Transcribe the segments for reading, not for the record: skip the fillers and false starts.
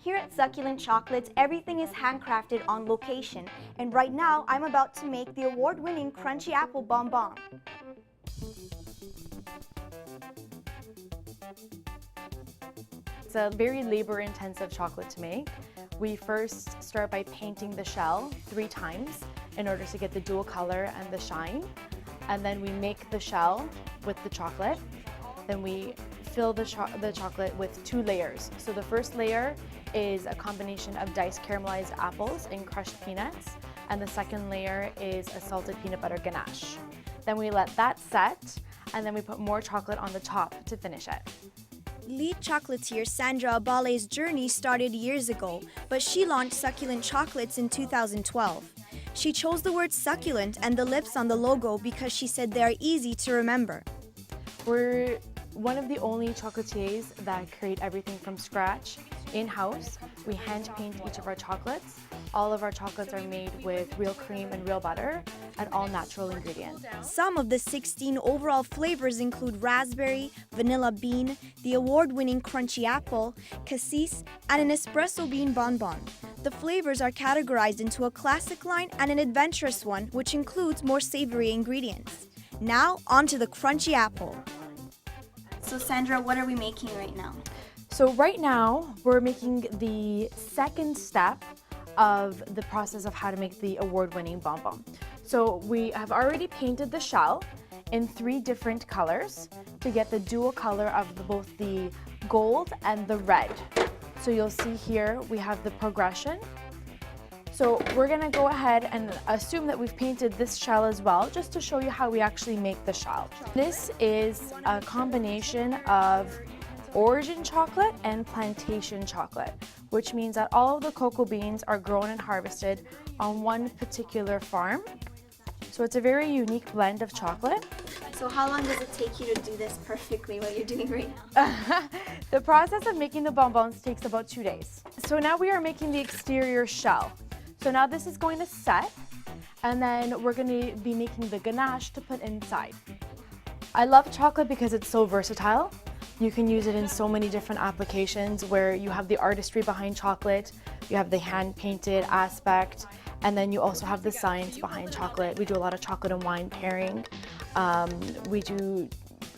Here at Succulent Chocolates, everything is handcrafted on location, and right now I'm about to make the award-winning Crunchy Apple Bonbon. It's a very labor-intensive chocolate to make. We first start by painting the shell 3 times in order to get the dual color and the shine. And then we make the shell with the chocolate. Then we fill the chocolate with 2 layers. So the first layer is a combination of diced caramelized apples and crushed peanuts. And the second layer is a salted peanut butter ganache. Then we let that set, and then we put more chocolate on the top to finish it. Lead chocolatier Sandra Abale's journey started years ago, but she launched Succulent Chocolates in 2012. She chose the word succulent and the lips on the logo because she said they are easy to remember. We're one of the only chocolatiers that create everything from scratch in-house. We hand paint each of our chocolates. All of our chocolates are made with real cream and real butter and all natural ingredients. Some of the 16 overall flavors include raspberry, vanilla bean, the award-winning Crunchy Apple, cassis, and an espresso bean bonbon. The flavors are categorized into a classic line and an adventurous one, which includes more savory ingredients. Now, on to the Crunchy Apple. So Sandra, what are we making right now? So right now, we're making the second step of the process of how to make the award-winning bonbon. So we have already painted the shell in 3 different colors to get the dual color of both the gold and the red. So you'll see here we have the progression. So we're gonna go ahead and assume that we've painted this shell as well, just to show you how we actually make the shell. This is a combination of origin chocolate and plantation chocolate, which means that all of the cocoa beans are grown and harvested on one particular farm. So it's a very unique blend of chocolate. So how long does it take you to do this perfectly, what you're doing right now? The process of making the bonbons takes about 2 days. So now we are making the exterior shell. So now this is going to set, and then we're going to be making the ganache to put inside. I love chocolate because it's so versatile. You can use it in so many different applications where you have the artistry behind chocolate, you have the hand-painted aspect, and then you also have the science behind chocolate. We do a lot of chocolate and wine pairing. We do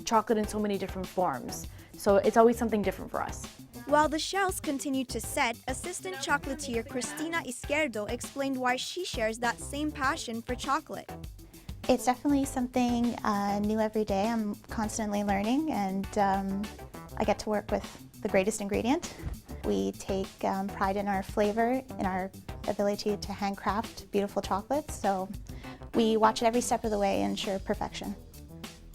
chocolate in so many different forms. So it's always something different for us. While the shells continued to set, assistant chocolatier Cristina Izquierdo explained why she shares that same passion for chocolate. It's definitely something new every day. I'm constantly learning, and I get to work with the greatest ingredient. We take pride in our flavor, in our ability to handcraft beautiful chocolates, so we watch it every step of the way and ensure perfection.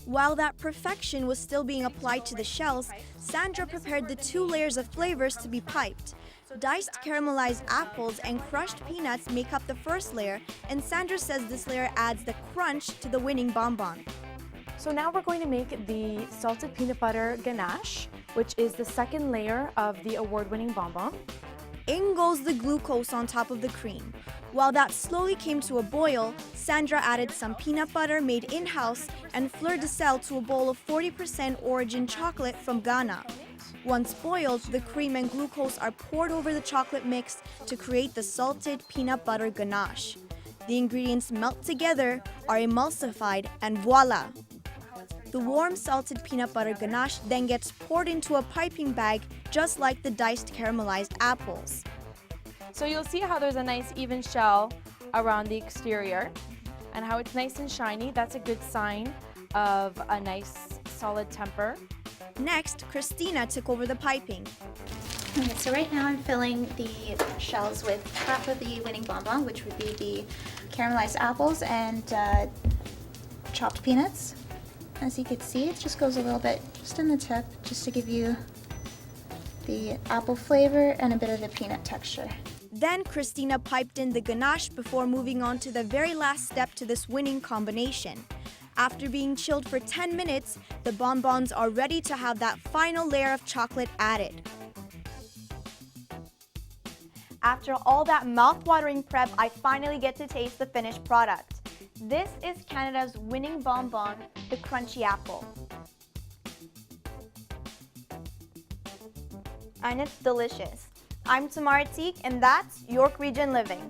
While that perfection was still being applied to the shells, Sandra prepared the 2 layers of flavors to be piped. Diced caramelized apples and crushed peanuts make up the first layer, and Sandra says this layer adds the crunch to the winning bonbon. So now we're going to make the salted peanut butter ganache, which is the second layer of the award-winning bonbon. In goes the glucose on top of the cream. While that slowly came to a boil, Sandra added some peanut butter made in-house and fleur de sel to a bowl of 40% origin chocolate from Ghana. Once boiled, the cream and glucose are poured over the chocolate mix to create the salted peanut butter ganache. The ingredients melt together, are emulsified, and voila! The warm salted peanut butter ganache then gets poured into a piping bag just like the diced caramelized apples. So you'll see how there's a nice even shell around the exterior and how it's nice and shiny. That's a good sign of a nice solid temper. Next, Cristina took over the piping. Okay, so right now I'm filling the shells with half of the winning bonbon, which would be the caramelized apples and chopped peanuts. As you can see, it just goes a little bit just in the tip, just to give you the apple flavor and a bit of the peanut texture. Then Cristina piped in the ganache before moving on to the very last step to this winning combination. After being chilled for 10 minutes, the bonbons are ready to have that final layer of chocolate added. After all that mouth-watering prep, I finally get to taste the finished product. This is Canada's winning bonbon, the Crunchy Apple. and it's delicious. I'm Tamara Teak, and that's York Region Living.